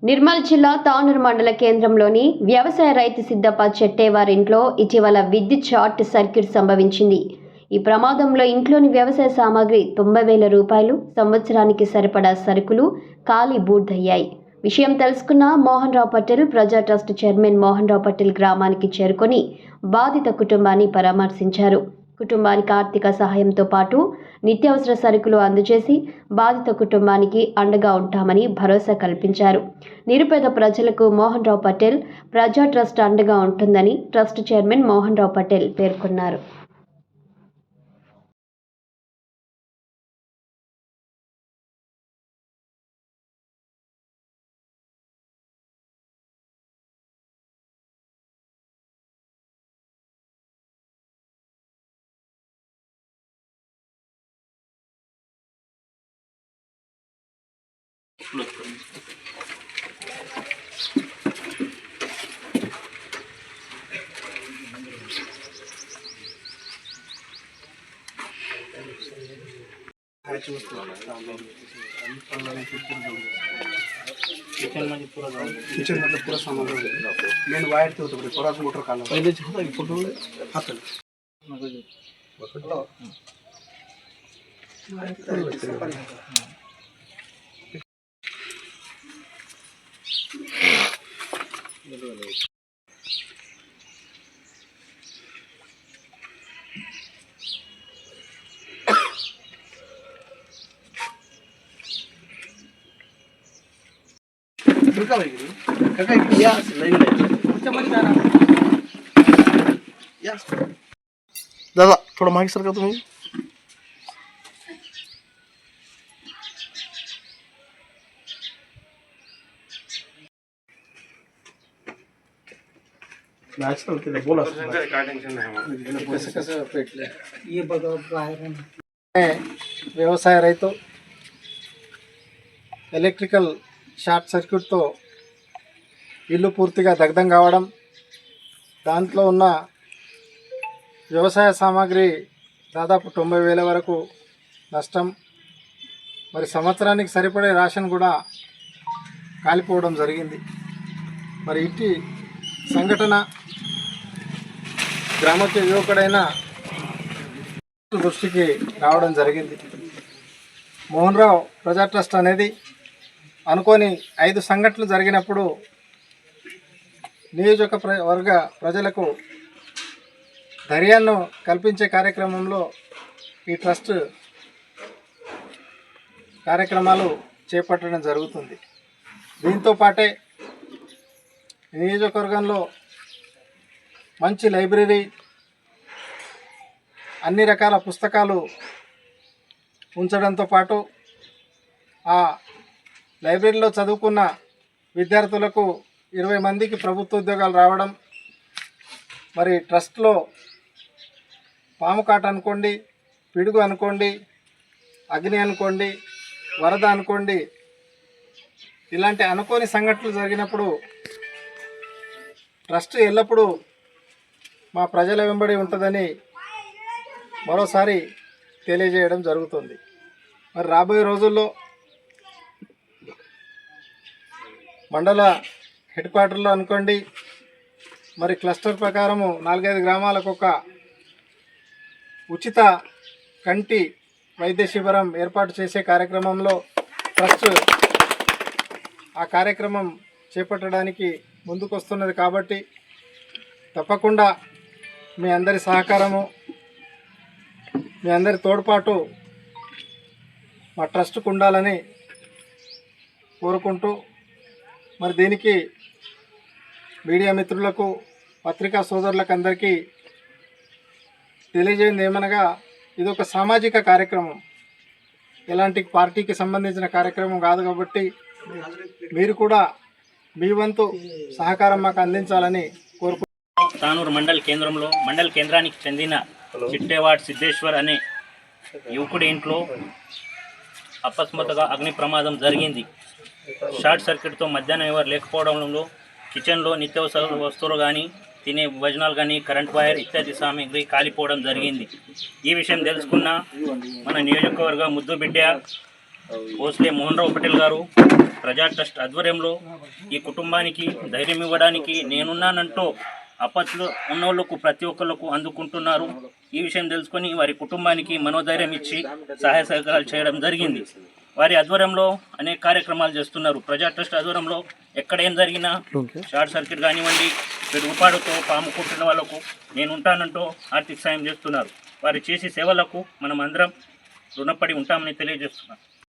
నిర్మల్ జిల్లా తానూరు మండల కేంద్రంలోని వ్యవసాయ రైతు సిద్ధప్ప చెట్టేవారింట్లో ఇటీవల విద్యుత్ షార్ట్ సర్క్యూట్ సంభవించింది. ఈ ప్రమాదంలో ఇంట్లోని వ్యవసాయ సామాగ్రి 90,000 రూపాయలు, సంవత్సరానికి సరిపడా సరుకులు కాలి బూడిదయ్యాయి. విషయం తెలుసుకున్న మోహన్ రావు పటేల్ ప్రజా ట్రస్ట్ చైర్మన్ మోహన్ రావు పటేల్ గ్రామానికి చేరుకొని బాధిత కుటుంబాన్ని పరామర్శించారు. కుటుంబానికి ఆర్థిక సహాయంతో పాటు నిత్యావసర సరుకులు అందజేసి బాధిత కుటుంబానికి అండగా ఉంటామని భరోసా కల్పించారు. నిరుపేద ప్రజలకు మోహన్ రావు పటేల్ ప్రజా ట్రస్ట్ అండగా ఉంటుందని ట్రస్ట్ చైర్మన్ మోహన్ రావు పటేల్ పేర్కొన్నారు. किचन मतलब पूरा सामान मेन वायर थे तो पूरा मोटर काला पहले जो था फोटो हाथ दादा थोड़ा माइक सर का तुम्हें बोला ये వ్యవసాయ రైతు ఎలక్ట్రికల్ షార్ట్ సర్క్యూట్తో ఇల్లు పూర్తిగా దగ్ధం కావడం, దాంట్లో ఉన్న వ్యవసాయ సామాగ్రి దాదాపు 90,000 వరకు నష్టం, మరి సంవత్సరానికి సరిపడే రేషన్ కూడా కాలిపోవడం జరిగింది. మరి ఇట్టి సంఘటన గ్రామకి యువకుడైన దృష్టికి రావడం జరిగింది. మోహన్ రావు ప్రజా ట్రస్ట్ అనేది అనుకోని 5 సంఘటనలు జరిగినప్పుడు నియోజకవర్గ ప్రజలకు ధైర్యాన్ని కల్పించే కార్యక్రమంలో ఈ ట్రస్ట్ కార్యక్రమాలు చేపట్టడం జరుగుతుంది. దీంతో పాటే నియోజకవర్గంలో మంచి లైబ్రరీ, అన్ని రకాల పుస్తకాలు ఉంచడంతో పాటు ఆ లైబ్రరీలో చదువుకున్న విద్యార్థులకు 20 మందికి ప్రభుత్వ ఉద్యోగాలు రావడం, మరి ట్రస్ట్లో పాము కాట అనుకోండి, పిడుగు అనుకోండి, అగ్ని అనుకోండి, వరద అనుకోండి, ఇలాంటి అనుకోని సంఘటనలు జరిగినప్పుడు ట్రస్ట్ ఎల్లప్పుడూ మా ప్రజల వెంబడి ఉంటుందని మరోసారి తెలియజేయడం జరుగుతుంది. మరి రాబోయే రోజుల్లో మండల హెడ్ క్వార్టర్లో అనుకోండి, మరి క్లస్టర్ ప్రకారము 4-5 గ్రామాలకు ఒక ఉచిత కంటి వైద్య శిబిరం ఏర్పాటు చేసే కార్యక్రమంలో ట్రస్ట్ ఆ కార్యక్రమం చేపట్టడానికి ముందుకొస్తున్నది. కాబట్టి తప్పకుండా మీ అందరి సహకారము, మీ అందరి తోడ్పాటు మా ట్రస్ట్కు ఉండాలని కోరుకుంటూ, మరి దీనికి మీడియా మిత్రులకు, పత్రికా సోదరులకు అందరికీ తెలియజేయండి ఏమనగా, ఇది ఒక సామాజిక కార్యక్రమం, ఎలాంటి పార్టీకి సంబంధించిన కార్యక్రమం కాదు. కాబట్టి మీరు కూడా మీ వంతు సహకారం మాకు అందించాలని కోరుకుంటున్నాను. తానూరు మండల కేంద్రానికి చెందిన చిట్టేవాడ్ సిద్ధేశ్వర్ అనే యువకుడి ఇంట్లో అకస్మాత్తుగా అగ్ని ప్రమాదం జరిగింది. షార్ట్ సర్క్యూట్తో మధ్యాహ్నం ఎవరు లేకపోవడంలో కిచెన్లో నిత్యావసర వస్తువులు కానీ, తినే భోజనాలు కానీ, కరెంట్ వైర్ ఇత్యాది సామాగ్రి కాలిపోవడం జరిగింది. ఈ విషయం తెలుసుకున్న మన నియోజకవర్గ ముద్దు బిడ్డ భోస్లే మోహన్ రావు పటేల్ గారు ప్రజా ట్రస్ట్ ఆధ్వర్యంలో ఈ కుటుంబానికి ధైర్యం ఇవ్వడానికి నేనున్నానంటూ ఆపత్తులో ఉన్నోళ్ళకు ప్రతి ఒక్కళ్ళకు అందుకుంటున్నారు. ఈ విషయం తెలుసుకొని వారి కుటుంబానికి మనోధైర్యం ఇచ్చి సహాయ సహకారాలు చేయడం జరిగింది. వారి ఆధ్వర్యంలో అనేక కార్యక్రమాలు చేస్తున్నారు. ప్రజా ట్రస్ట్ ఆధ్వర్యంలో ఎక్కడ ఏం జరిగినా షార్ట్ సర్క్యూట్ కానివ్వండి, పిడుగుపాడుతో పాము కుట్టిన వాళ్ళకు నేను ఉంటానంటూ ఆర్థిక సాయం చేస్తున్నారు. వారు చేసే సేవలకు మనం అందరం రుణపడి ఉంటామని తెలియజేస్తున్నాం.